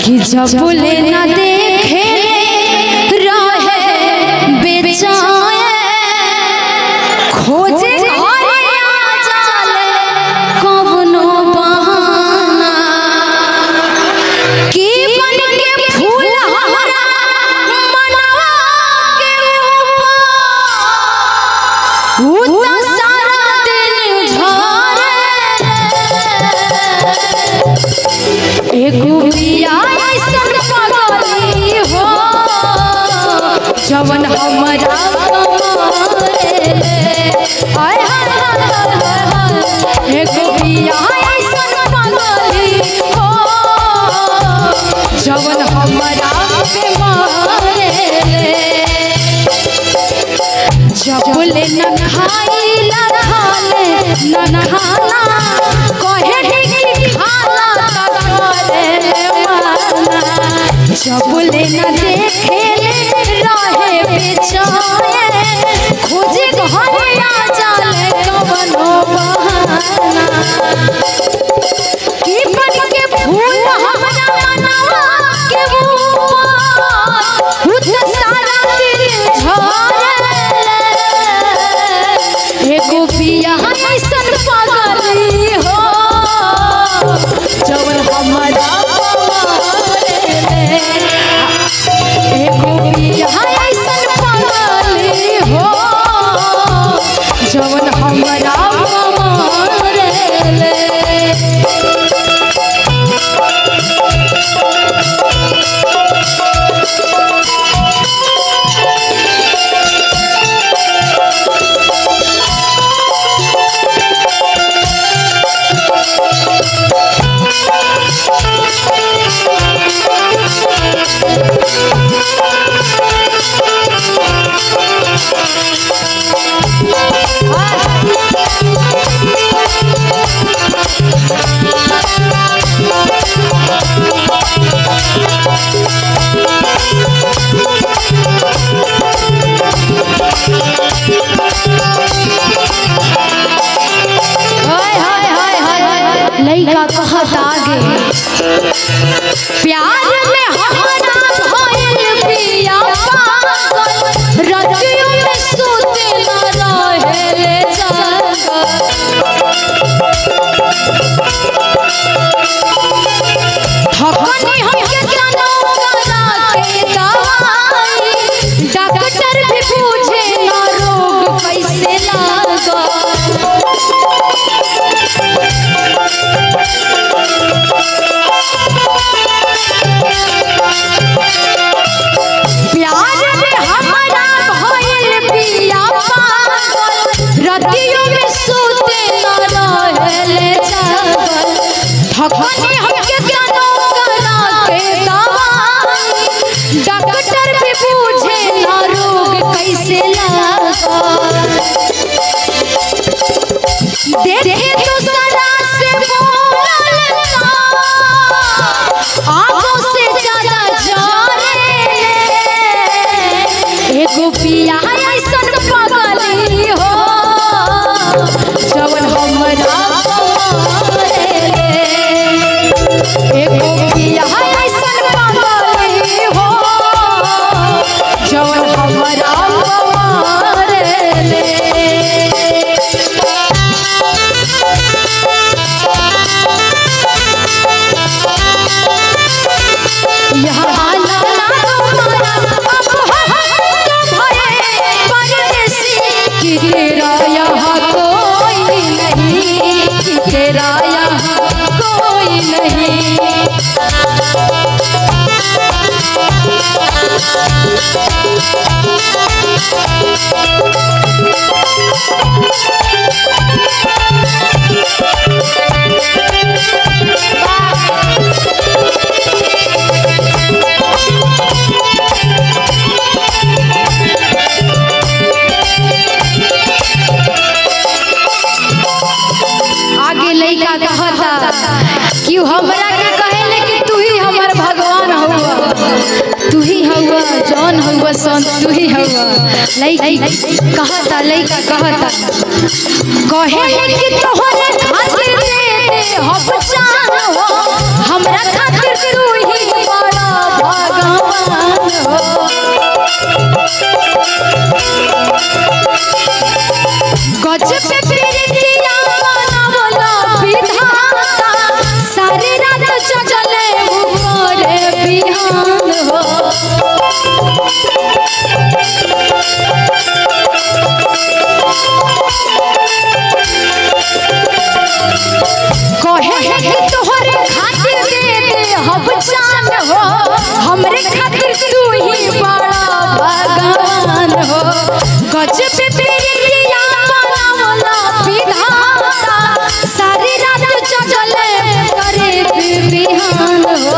कि जब बोले ना देखे रहे बेचाए खोजे घरे आ जाले कवनो बहाना कि बन के फूल हमरा मनवा के ऊपर सारा दिन झरे एगो बिया ऐसन पगली हो जवन हमरा आय एगो बिया ऐसन पगली हो जवन हमरा पे मारे जब बोले न खाइला खाले न खाना कहे कि खाला जब बोले न देखे रहे बेचाए खोजे घरे आ जाले कवनो बहाना कि बन के फूल हमरा मनवा के ऊपर सारा दिन झरे एगो बिया ऐसन पगली हो जवन हमरा एगो बिया ऐसन पगली हो जवन हमरा लइका कहत आगे प्यार में हमरा भइल पिया पागल रतियों में सोते न रहेले जागल ठकनी हमके जानो करा के दवाई डॉक्टर भी पूछे न रोग कैसे लागल प्यार में हमरा भइल पिया पागल रतियों में सोते न रहेले जागल ठकनी हमके जानो करा के दवाई डॉक्टर भी पूछे न रोग कैसे लागल देखे तो सरा से बोलता आंखों से ज्यादा जाने एगो पिया ऐसन पगली हो जवन हमरा एगो पिया ऐसन पगली हो जवन हमरा तेरा यहाँ कोई नहीं आगे लइका कहता कि हमरा के कहेले कि तू ही हमर भगवान हुआ तू ही हुआ जौन हुआ सन तू ही हुआ लइका कहता कहेले कि तोहरे खातिर दे दे हम जान हो हमरा खातिर तू ही गजब प्रीतिया बनावला विधाता सारी रात जगले करे बिहान हो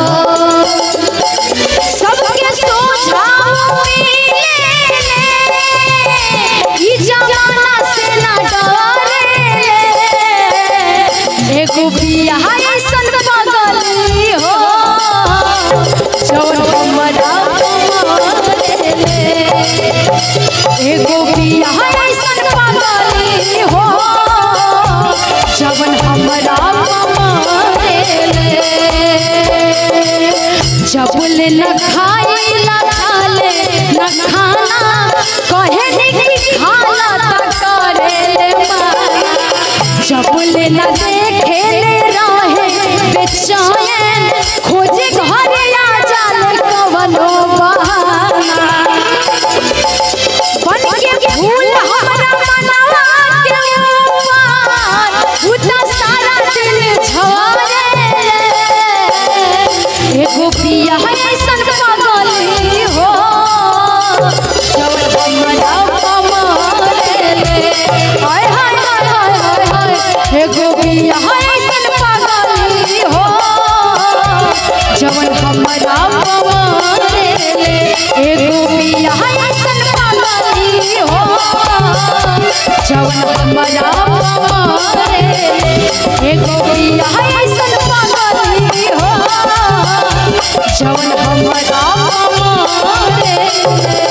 सबके सोझाओ ई जमाना से ना डरे एगो बिया ऐसन बगली हो जौन हमरा मारेले एगो बिया ऐसन बगली हो जौन हमरा मारेले जबले न खाइला खाले न खाना कहे कि खाला त करेले माया जबले न देखे ले रहे बेचैन खोजे घरे आ जाले कवनो बहाना बन के फूल हमरा मनवा के ऊपर उता सारा दिल झरे एगो पिया ऐसन पगली हो जौन हमरा मारेले हाय हाय हाय हाय हाय एगो पिया ऐसन पगली हो जौन हमरा मारेले एगो पिया ऐसन पगली हो जौन हमरा मारेले एगो पिया ऐसन पगली हो जौन हमरा मारेले।